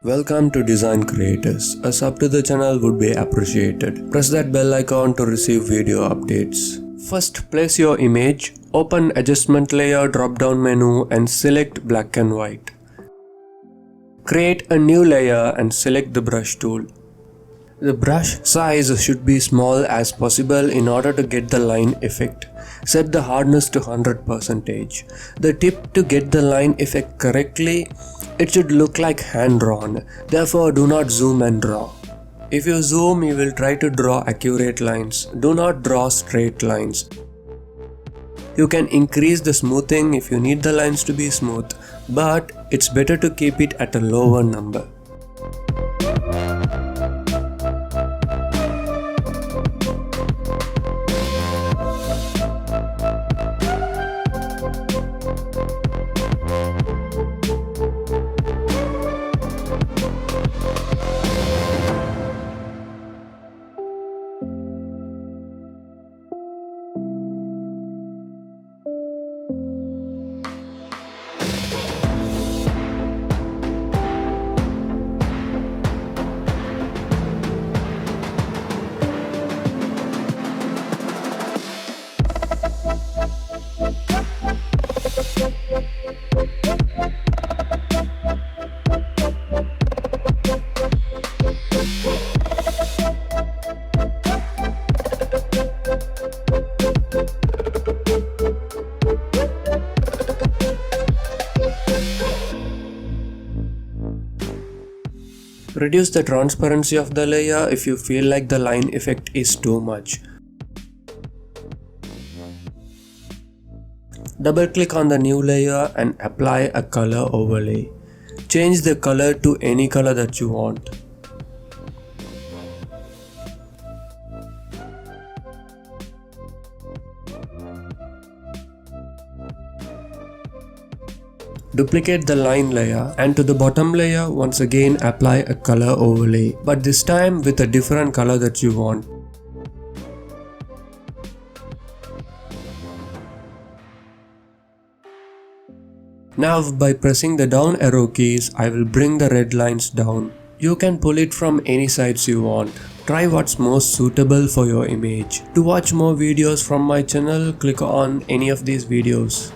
Welcome to Design Creators. A sub to the channel would be appreciated. Press that bell icon to receive video updates. First, place your image, open Adjustment Layer drop-down menu and select Black and White. Create a new layer and select the brush tool. The brush size should be small as possible in order to get the line effect. Set the hardness to 100%. The tip to get the line effect correctly, it should look like hand drawn. Therefore, do not zoom and draw. If you zoom, you will try to draw accurate lines. Do not draw straight lines. You can increase the smoothing if you need the lines to be smooth, but it's better to keep it at a lower number. Reduce the transparency of the layer if you feel like the line effect is too much. Double click on the new layer and apply a color overlay. Change the color to any color that you want. Duplicate the line layer and to the bottom layer once again apply a color overlay, but this time with a different color that you want. Now by pressing the down arrow keys, I will bring the red lines down. You can pull it from any sides you want. Try what's most suitable for your image. To watch more videos from my channel, click on any of these videos.